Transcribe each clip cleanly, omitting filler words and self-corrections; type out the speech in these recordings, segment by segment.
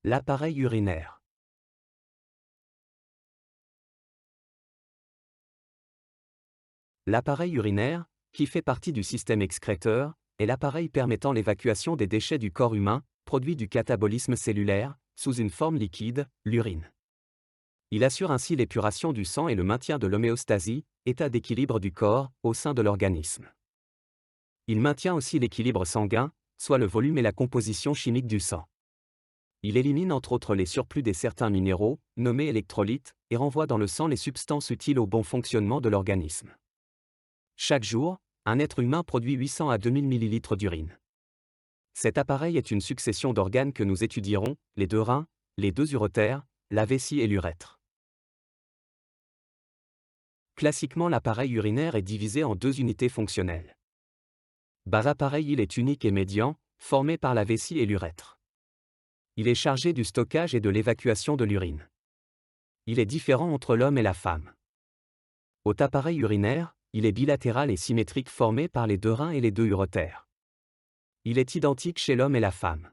L'appareil urinaire. L'appareil urinaire, qui fait partie du système excréteur, est l'appareil permettant l'évacuation des déchets du corps humain, produits du catabolisme cellulaire, sous une forme liquide, l'urine. Il assure ainsi l'épuration du sang et le maintien de l'homéostasie, état d'équilibre du corps, au sein de l'organisme. Il maintient aussi l'équilibre sanguin, soit le volume et la composition chimique du sang. Il élimine entre autres les surplus des certains minéraux, nommés électrolytes, et renvoie dans le sang les substances utiles au bon fonctionnement de l'organisme. Chaque jour, un être humain produit 800 à 2000 ml d'urine. Cet appareil est une succession d'organes que nous étudierons, les deux reins, les deux uretères, la vessie et l'urètre. Classiquement, l'appareil urinaire est divisé en deux unités fonctionnelles. Bas appareil, il est unique et médian, formé par la vessie et l'urètre. Il est chargé du stockage et de l'évacuation de l'urine. Il est différent entre l'homme et la femme. Haut appareil urinaire, il est bilatéral et symétrique formé par les deux reins et les deux uretères. Il est identique chez l'homme et la femme.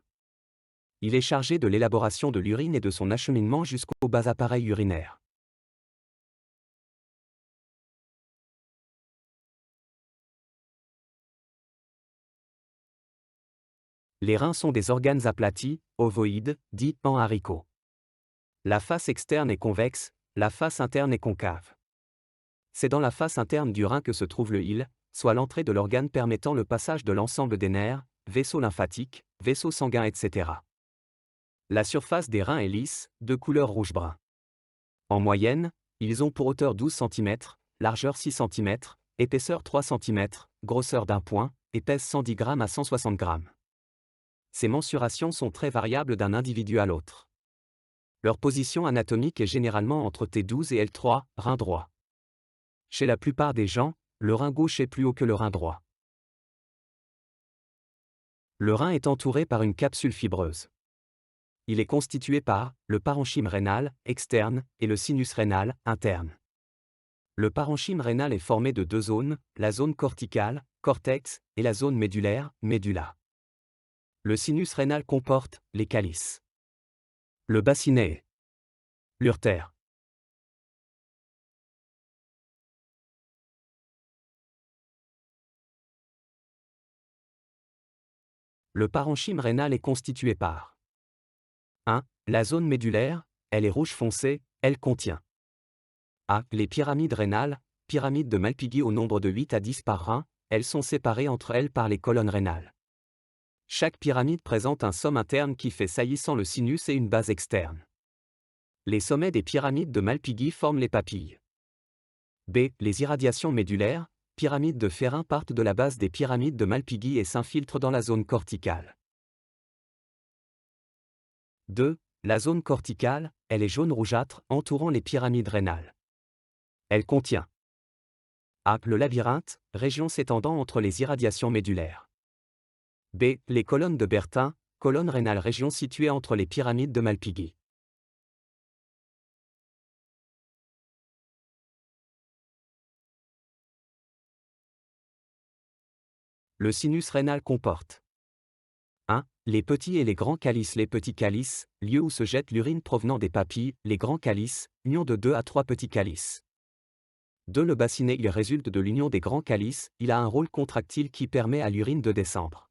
Il est chargé de l'élaboration de l'urine et de son acheminement jusqu'au bas appareil urinaire. Les reins sont des organes aplatis, ovoïdes, dits en haricots. La face externe est convexe, la face interne est concave. C'est dans la face interne du rein que se trouve le hile, soit l'entrée de l'organe permettant le passage de l'ensemble des nerfs, vaisseaux lymphatiques, vaisseaux sanguins, etc. La surface des reins est lisse, de couleur rouge-brun. En moyenne, ils ont pour hauteur 12 cm, largeur 6 cm, épaisseur 3 cm, grosseur d'un point, et pèsent 110 g à 160 g. Ces mensurations sont très variables d'un individu à l'autre. Leur position anatomique est généralement entre T12 et L3, rein droit. Chez la plupart des gens, le rein gauche est plus haut que le rein droit. Le rein est entouré par une capsule fibreuse. Il est constitué par le parenchyme rénal, externe, et le sinus rénal, interne. Le parenchyme rénal est formé de deux zones, la zone corticale, cortex, et la zone médulaire, médula. Le sinus rénal comporte les calices. Le bassinet, l'urtère. Le parenchyme rénal est constitué par 1. La zone médulaire, elle est rouge foncé, elle contient A. Les pyramides rénales, pyramides de Malpighi au nombre de 8 à 10 par rein, elles sont séparées entre elles par les colonnes rénales. Chaque pyramide présente un somme interne qui fait saillissant le sinus et une base externe. Les sommets des pyramides de Malpighi forment les papilles. B. Les irradiations médulaires, pyramides de Ferrin partent de la base des pyramides de Malpighi et s'infiltrent dans la zone corticale. 2. La zone corticale, elle est jaune-rougeâtre, entourant les pyramides rénales. Elle contient A. Le labyrinthe, région s'étendant entre les irradiations médulaires. B. Les colonnes de Bertin, colonne rénale, région située entre les pyramides de Malpighi. Le sinus rénal comporte 1. Les petits et les grands calices. Les petits calices, lieu où se jette l'urine provenant des papilles, les grands calices, union de 2 à 3 petits calices. 2. Le bassinet, il résulte de l'union des grands calices, il a un rôle contractile qui permet à l'urine de descendre.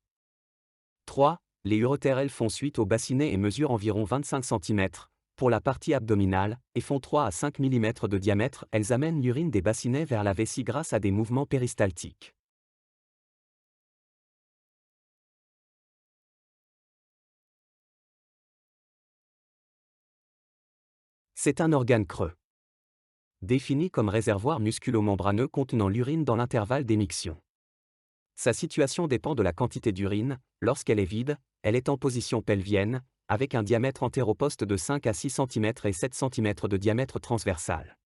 3. Les uretères, elles font suite au bassinet et mesurent environ 25 cm, pour la partie abdominale, et font 3 à 5 mm de diamètre, elles amènent l'urine des bassinets vers la vessie grâce à des mouvements péristaltiques. C'est un organe creux. Défini comme réservoir musculo-membraneux contenant l'urine dans l'intervalle d'émiction. Sa situation dépend de la quantité d'urine. Lorsqu'elle est vide, elle est en position pelvienne, avec un diamètre antéroposte de 5 à 6 cm et 7 cm de diamètre transversal.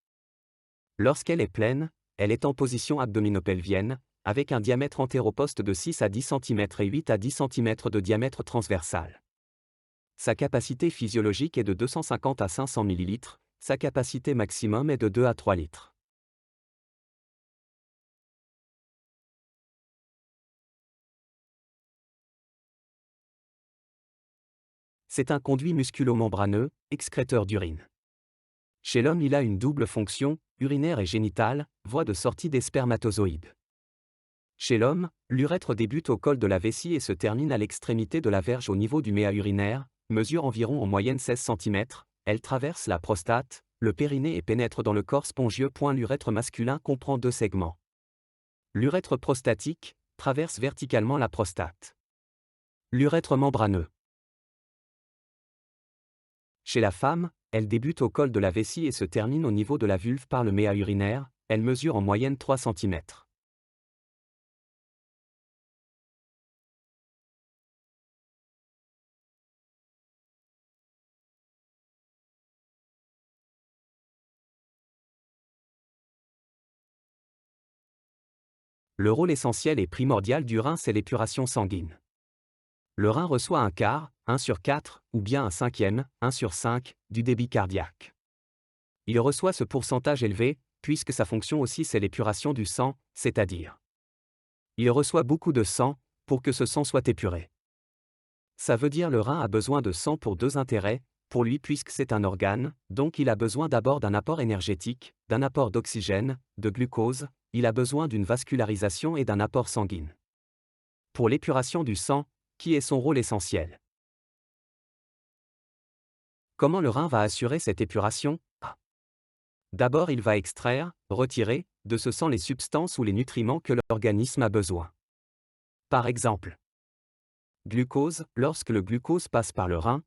Lorsqu'elle est pleine, elle est en position abdominopelvienne, avec un diamètre antéroposte de 6 à 10 cm et 8 à 10 cm de diamètre transversal. Sa capacité physiologique est de 250 à 500 ml, sa capacité maximum est de 2 à 3 litres. C'est un conduit musculo-membraneux, excréteur d'urine. Chez l'homme, il a une double fonction, urinaire et génitale, voie de sortie des spermatozoïdes. Chez l'homme, l'urètre débute au col de la vessie et se termine à l'extrémité de la verge au niveau du méa urinaire, mesure environ en moyenne 16 cm, elle traverse la prostate, le périnée et pénètre dans le corps spongieux. L'urètre masculin comprend 2 segments. L'urètre prostatique traverse verticalement la prostate. L'urètre membraneux. Chez la femme, elle débute au col de la vessie et se termine au niveau de la vulve par le méa urinaire, elle mesure en moyenne 3 cm. Le rôle essentiel et primordial du rein, c'est l'épuration sanguine. Le rein reçoit un quart, 1/4, ou bien un cinquième, 1/5, du débit cardiaque. Il reçoit ce pourcentage élevé, puisque sa fonction aussi c'est l'épuration du sang, c'est-à-dire il reçoit beaucoup de sang, pour que ce sang soit épuré. Ça veut dire le rein a besoin de sang pour 2 intérêts, pour lui puisque c'est un organe, donc il a besoin d'abord d'un apport énergétique, d'un apport d'oxygène, de glucose, il a besoin d'une vascularisation et d'un apport sanguin. Pour l'épuration du sang, qui est son rôle essentiel? Comment le rein va assurer cette épuration? D'abord il va extraire, retirer, de ce sang les substances ou les nutriments que l'organisme a besoin. Par exemple, glucose, lorsque le glucose passe par le rein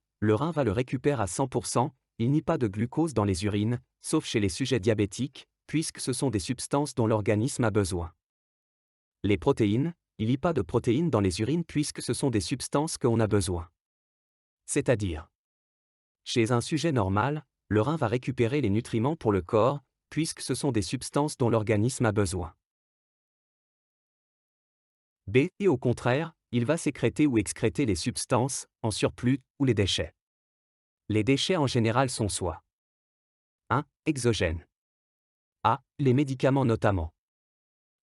va le récupérer à 100%, il n'y a pas de glucose dans les urines, sauf chez les sujets diabétiques, puisque ce sont des substances dont l'organisme a besoin. Les protéines, il n'y a pas de protéines dans les urines puisque ce sont des substances qu'on a besoin. C'est-à-dire, chez un sujet normal, le rein va récupérer les nutriments pour le corps, puisque ce sont des substances dont l'organisme a besoin. B. Et au contraire, il va sécréter ou excréter les substances, en surplus, ou les déchets. Les déchets en général sont soit 1. Exogènes. A. Les médicaments notamment.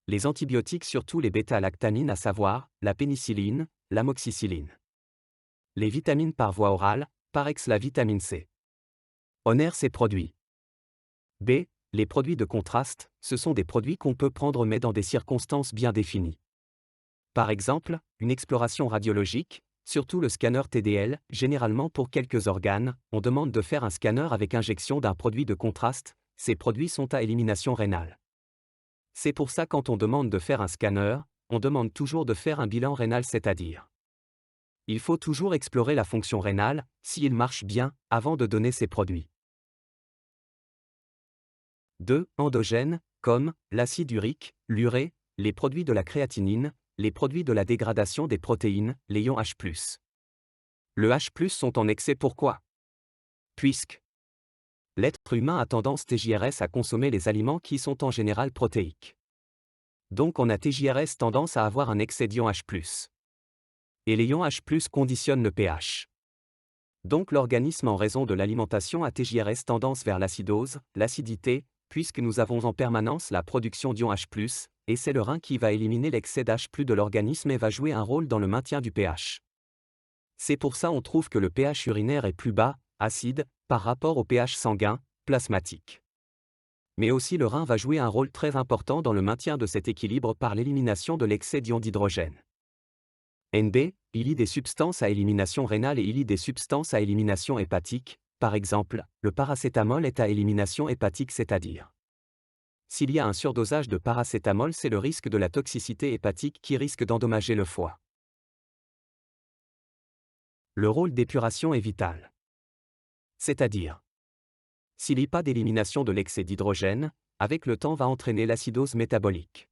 Les antibiotiques, surtout les bêta-lactamines, à savoir la pénicilline, l'amoxicilline. Les vitamines par voie orale, par ex la vitamine C. Honère ces produits. B. Les produits de contraste, ce sont des produits qu'on peut prendre mais dans des circonstances bien définies. Par exemple, une exploration radiologique, surtout le scanner TDL, généralement pour quelques organes, on demande de faire un scanner avec injection d'un produit de contraste, ces produits sont à élimination rénale. C'est pour ça quand on demande de faire un scanner, on demande toujours de faire un bilan rénal, c'est-à-dire il faut toujours explorer la fonction rénale, s'il marche bien, avant de donner ces produits. 2. Endogènes, comme l'acide urique, l'urée, les produits de la créatinine, les produits de la dégradation des protéines, les ions H+. Le H+ sont en excès, pourquoi? Puisque l'être humain a tendance TJRS à consommer les aliments qui sont en général protéiques. Donc on a TJRS tendance à avoir un excès d'ions H+. Et les ions H+ conditionnent le pH. Donc l'organisme en raison de l'alimentation a TJRS tendance vers l'acidose, l'acidité, puisque nous avons en permanence la production d'ions H+, et c'est le rein qui va éliminer l'excès d'H+ de l'organisme et va jouer un rôle dans le maintien du pH. C'est pour ça on trouve que le pH urinaire est plus bas, acide, par rapport au pH sanguin, plasmatique. Mais aussi le rein va jouer un rôle très important dans le maintien de cet équilibre par l'élimination de l'excès d'ions d'hydrogène. NB, il y a des substances à élimination rénale et il y a des substances à élimination hépatique, par exemple, le paracétamol est à élimination hépatique, c'est-à-dire s'il y a un surdosage de paracétamol, c'est le risque de la toxicité hépatique qui risque d'endommager le foie. Le rôle d'épuration est vital. C'est-à-dire, s'il n'y a pas d'élimination de l'excès d'hydrogène, avec le temps va entraîner l'acidose métabolique.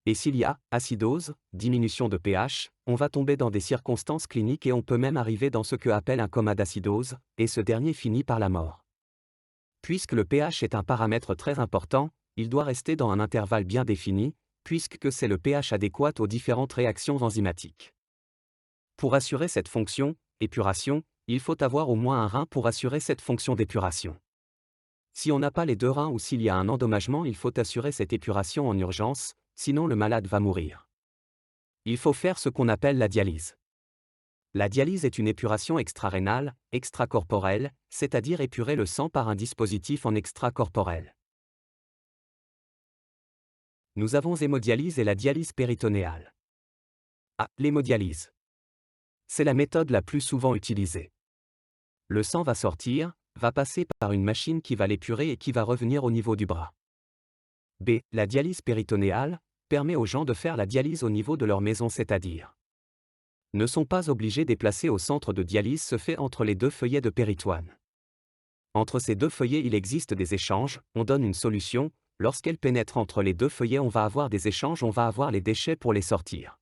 Et s'il y a acidose, diminution de pH, on va tomber dans des circonstances cliniques et on peut même arriver dans ce que appelle un coma d'acidose, et ce dernier finit par la mort. Puisque le pH est un paramètre très important, il doit rester dans un intervalle bien défini, puisque c'est le pH adéquat aux différentes réactions enzymatiques. Pour assurer cette fonction, épuration, il faut avoir au moins un rein pour assurer cette fonction d'épuration. Si on n'a pas les 2 reins ou s'il y a un endommagement, il faut assurer cette épuration en urgence, sinon le malade va mourir. Il faut faire ce qu'on appelle la dialyse. La dialyse est une épuration extrarénale, extracorporelle, c'est-à-dire épurer le sang par un dispositif en extracorporel. Nous avons hémodialyse et la dialyse péritonéale. L'hémodialyse. C'est la méthode la plus souvent utilisée. Le sang va sortir, va passer par une machine qui va l'épurer et qui va revenir au niveau du bras. La dialyse péritonéale permet aux gens de faire la dialyse au niveau de leur maison, c'est-à-dire ne sont pas obligés déplacer au centre de dialyse se fait entre les deux feuillets de péritoine. Entre ces deux feuillets il existe des échanges, on donne une solution, lorsqu'elle pénètre entre les deux feuillets on va avoir des échanges, on va avoir les déchets pour les sortir.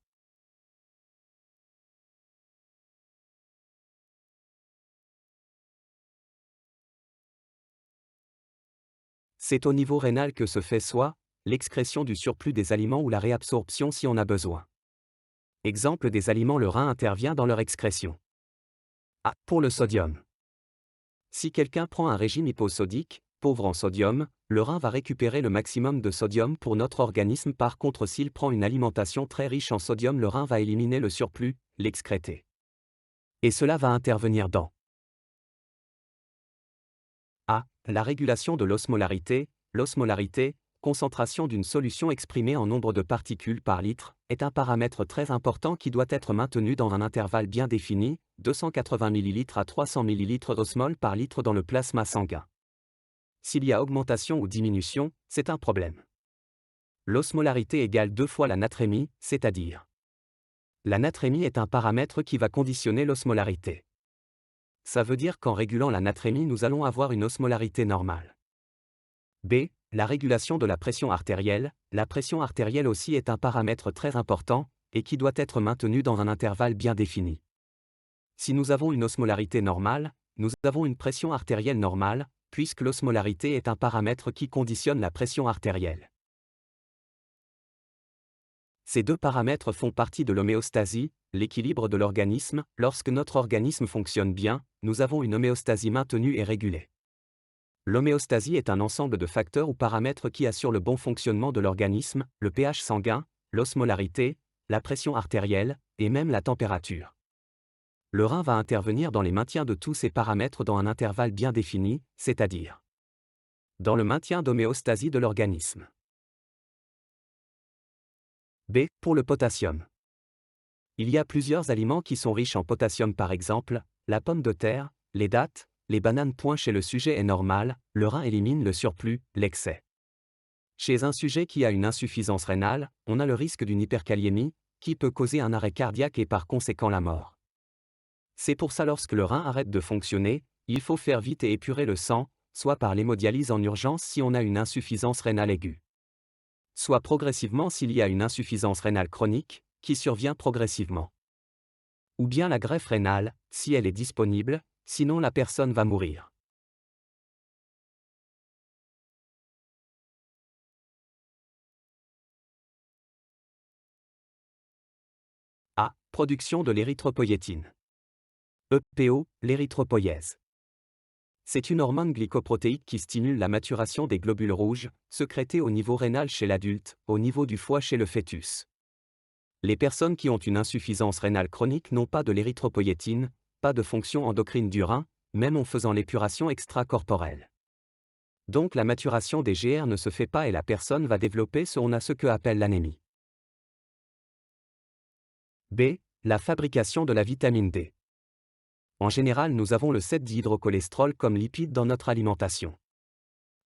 C'est au niveau rénal que se fait soit l'excrétion du surplus des aliments ou la réabsorption si on a besoin. Exemple des aliments, le rein intervient dans leur excrétion. Pour le sodium. Si quelqu'un prend un régime hyposodique, pauvre en sodium, le rein va récupérer le maximum de sodium pour notre organisme. Par contre, s'il prend une alimentation très riche en sodium, le rein va éliminer le surplus, l'excréter. Et cela va intervenir dans la régulation de l'osmolarité. L'osmolarité, concentration d'une solution exprimée en nombre de particules par litre, est un paramètre très important qui doit être maintenu dans un intervalle bien défini, 280 ml à 300 ml d'osmol par litre dans le plasma sanguin. S'il y a augmentation ou diminution, c'est un problème. L'osmolarité égale 2 fois la natrémie, c'est-à-dire la natrémie est un paramètre qui va conditionner l'osmolarité. Ça veut dire qu'en régulant la natrémie nous allons avoir une osmolarité normale. La régulation de la pression artérielle. La pression artérielle aussi est un paramètre très important, et qui doit être maintenu dans un intervalle bien défini. Si nous avons une osmolarité normale, nous avons une pression artérielle normale, puisque l'osmolarité est un paramètre qui conditionne la pression artérielle. Ces deux paramètres font partie de l'homéostasie, l'équilibre de l'organisme. Lorsque notre organisme fonctionne bien, nous avons une homéostasie maintenue et régulée. L'homéostasie est un ensemble de facteurs ou paramètres qui assurent le bon fonctionnement de l'organisme, le pH sanguin, l'osmolarité, la pression artérielle, et même la température. Le rein va intervenir dans les maintiens de tous ces paramètres dans un intervalle bien défini, c'est-à-dire dans le maintien d'homéostasie de l'organisme. Pour le potassium. Il y a plusieurs aliments qui sont riches en potassium, par exemple, la pomme de terre, les dattes, les bananes. Chez le sujet est normal, le rein élimine le surplus, l'excès. Chez un sujet qui a une insuffisance rénale, on a le risque d'une hyperkaliémie, qui peut causer un arrêt cardiaque et par conséquent la mort. C'est pour ça lorsque le rein arrête de fonctionner, il faut faire vite et épurer le sang, soit par l'hémodialyse en urgence si on a une insuffisance rénale aiguë, soit progressivement s'il y a une insuffisance rénale chronique, qui survient progressivement. Ou bien la greffe rénale, si elle est disponible, sinon la personne va mourir. Production de l'érythropoïétine. EPO, l'érythropoïèse. C'est une hormone glycoprotéique qui stimule la maturation des globules rouges, sécrétée au niveau rénal chez l'adulte, au niveau du foie chez le fœtus. Les personnes qui ont une insuffisance rénale chronique n'ont pas de l'érythropoïétine, pas de fonction endocrine du rein, même en faisant l'épuration extracorporelle. Donc la maturation des GR ne se fait pas et la personne va développer ce que appelle l'anémie. La fabrication de la vitamine D. En général, nous avons le 7-dihydrocholestérol comme lipide dans notre alimentation.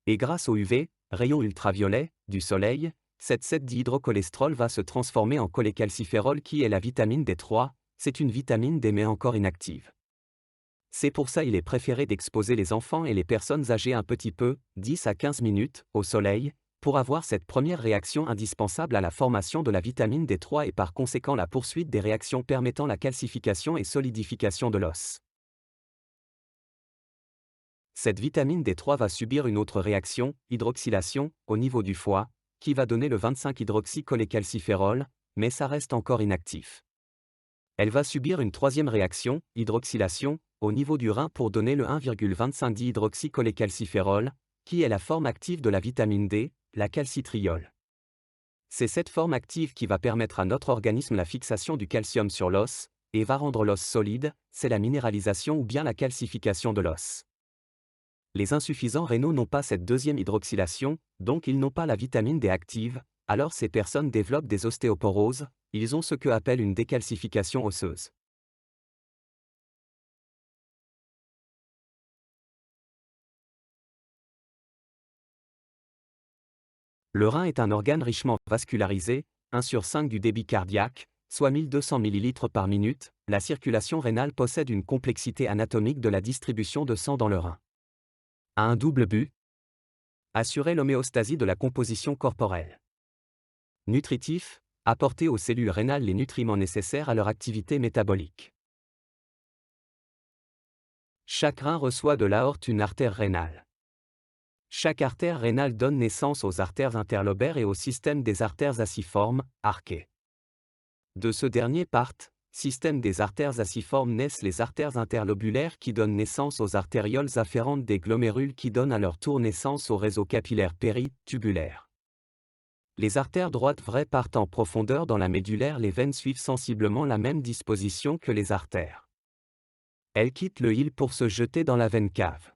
Et grâce au UV, rayons ultraviolets, du soleil, cette 7-dihydrocholestérol va se transformer en cholécalciférol qui est la vitamine D3, c'est une vitamine D mais encore inactive. C'est pour ça il est préféré d'exposer les enfants et les personnes âgées un petit peu, 10 à 15 minutes, au soleil, pour avoir cette première réaction indispensable à la formation de la vitamine D3 et par conséquent la poursuite des réactions permettant la calcification et solidification de l'os. Cette vitamine D3 va subir une autre réaction, hydroxylation, au niveau du foie, qui va donner le 25-hydroxycholécalciférol, mais ça reste encore inactif. Elle va subir une troisième réaction, hydroxylation, au niveau du rein pour donner le 1,25-dihydroxycholécalciférol, qui est la forme active de la vitamine D, la calcitriol. C'est cette forme active qui va permettre à notre organisme la fixation du calcium sur l'os, et va rendre l'os solide, c'est la minéralisation ou bien la calcification de l'os. Les insuffisants rénaux n'ont pas cette deuxième hydroxylation, donc ils n'ont pas la vitamine D active, alors ces personnes développent des ostéoporoses, ils ont ce que appelle une décalcification osseuse. Le rein est un organe richement vascularisé, 1/5 du débit cardiaque, soit 1200 ml par minute. La circulation rénale possède une complexité anatomique de la distribution de sang dans le rein. A un double but: assurer l'homéostasie de la composition corporelle. Nutritif: apporter aux cellules rénales les nutriments nécessaires à leur activité métabolique. Chaque rein reçoit de l'aorte une artère rénale. Chaque artère rénale donne naissance aux artères interlobaires et au système des artères acciformes, arquées. De ce dernier partent, système des artères acciformes, naissent les artères interlobulaires qui donnent naissance aux artérioles afférentes des glomérules qui donnent à leur tour naissance au réseau capillaire péritubulaire. Les artères droites vraies partent en profondeur dans la médulaire, les veines suivent sensiblement la même disposition que les artères. Elles quittent le hile pour se jeter dans la veine cave.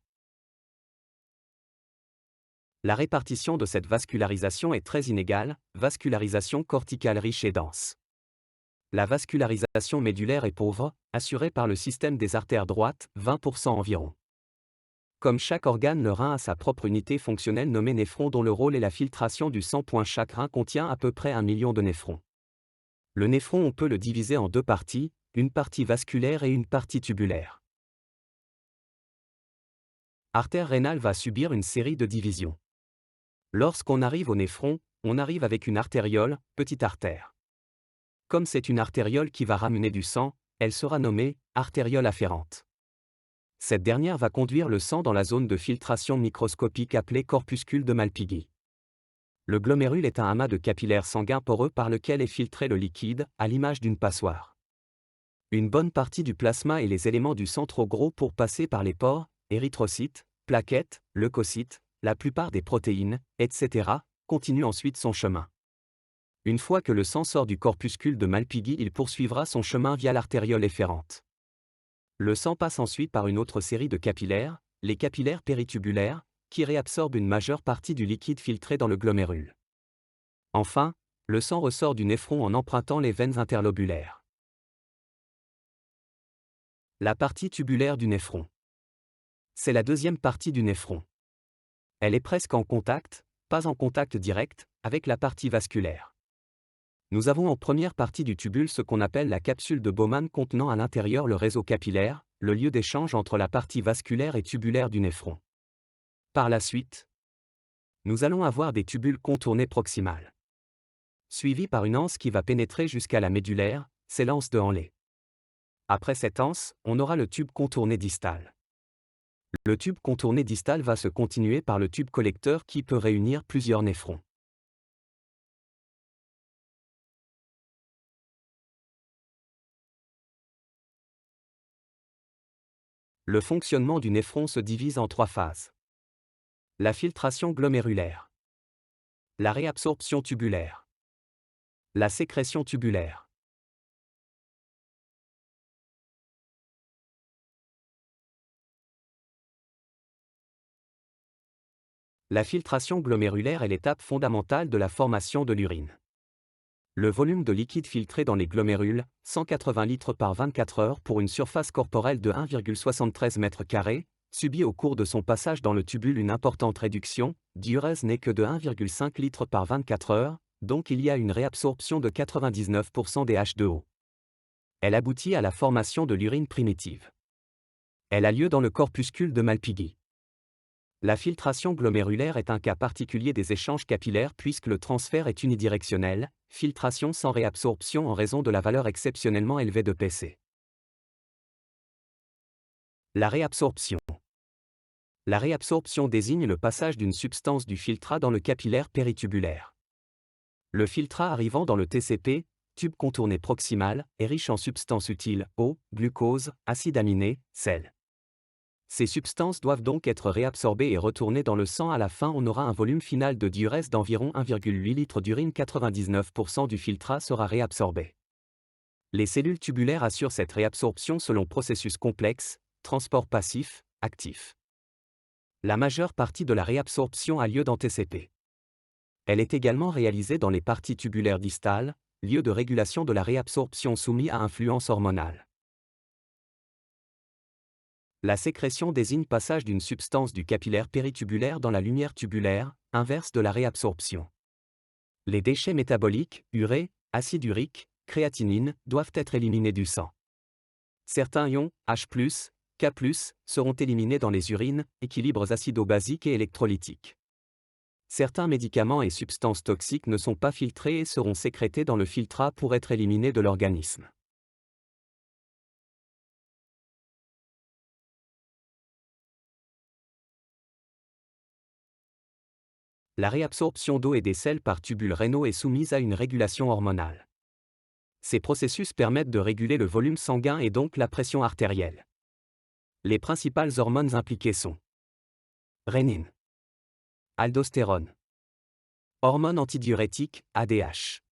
La répartition de cette vascularisation est très inégale, vascularisation corticale riche et dense. La vascularisation médulaire est pauvre, assurée par le système des artères droites, 20% environ. Comme chaque organe, le rein a sa propre unité fonctionnelle nommée néphron dont le rôle est la filtration du sang. Chaque rein contient à peu près 1 million de néphrons. Le néphron, on peut le diviser en deux parties, une partie vasculaire et une partie tubulaire. Artère rénale va subir une série de divisions. Lorsqu'on arrive au néphron, on arrive avec une artériole, petite artère. Comme c'est une artériole qui va ramener du sang, elle sera nommée artériole afférente. Cette dernière va conduire le sang dans la zone de filtration microscopique appelée corpuscule de Malpighi. Le glomérule est un amas de capillaires sanguins poreux par lequel est filtré le liquide, à l'image d'une passoire. Une bonne partie du plasma et les éléments du sang trop gros pour passer par les pores, érythrocytes, plaquettes, leucocytes, la plupart des protéines, etc., continue ensuite son chemin. Une fois que le sang sort du corpuscule de Malpighi, il poursuivra son chemin via l'artériole efférente. Le sang passe ensuite par une autre série de capillaires, les capillaires péritubulaires, qui réabsorbent une majeure partie du liquide filtré dans le glomérule. Enfin, le sang ressort du néphron en empruntant les veines interlobulaires. La partie tubulaire du néphron. C'est la deuxième partie du néphron. Elle est presque en contact, pas en contact direct, avec la partie vasculaire. Nous avons en première partie du tubule ce qu'on appelle la capsule de Bowman contenant à l'intérieur le réseau capillaire, le lieu d'échange entre la partie vasculaire et tubulaire du néphron. Par la suite, nous allons avoir des tubules contournés proximales. Suivis par une anse qui va pénétrer jusqu'à la médulaire, c'est l'anse de Henle. Après cette anse, on aura le tube contourné distal. Le tube contourné distal va se continuer par le tube collecteur qui peut réunir plusieurs néphrons. Le fonctionnement du néphron se divise en trois phases. La filtration glomérulaire. La réabsorption tubulaire. La sécrétion tubulaire. La filtration glomérulaire est l'étape fondamentale de la formation de l'urine. Le volume de liquide filtré dans les glomérules, 180 litres par 24 heures pour une surface corporelle de 1,73 m², subit au cours de son passage dans le tubule une importante réduction, diurèse n'est que de 1,5 litres par 24 heures, donc il y a une réabsorption de 99% des H2O. Elle aboutit à la formation de l'urine primitive. Elle a lieu dans le corpuscule de Malpighi. La filtration glomérulaire est un cas particulier des échanges capillaires puisque le transfert est unidirectionnel, filtration sans réabsorption en raison de la valeur exceptionnellement élevée de PC. La réabsorption. La réabsorption désigne le passage d'une substance du filtrat dans le capillaire péritubulaire. Le filtrat arrivant dans le TCP, tube contourné proximal, est riche en substances utiles, eau, glucose, acides aminés, sel. Ces substances doivent donc être réabsorbées et retournées dans le sang. À la fin, on aura un volume final de diurèse d'environ 1,8 litre d'urine. 99% du filtrat sera réabsorbé. Les cellules tubulaires assurent cette réabsorption selon processus complexes, transport passif, actif. La majeure partie de la réabsorption a lieu dans TCP. Elle est également réalisée dans les parties tubulaires distales, lieu de régulation de la réabsorption soumis à influence hormonale. La sécrétion désigne passage d'une substance du capillaire péritubulaire dans la lumière tubulaire, inverse de la réabsorption. Les déchets métaboliques, urée, acide urique, créatinine, doivent être éliminés du sang. Certains ions, H+, K+, seront éliminés dans les urines, équilibres acido-basiques et électrolytiques. Certains médicaments et substances toxiques ne sont pas filtrés et seront sécrétés dans le filtrat pour être éliminés de l'organisme. La réabsorption d'eau et des sels par tubules rénaux est soumise à une régulation hormonale. Ces processus permettent de réguler le volume sanguin et donc la pression artérielle. Les principales hormones impliquées sont rénine, aldostérone, hormone antidiurétique, ADH.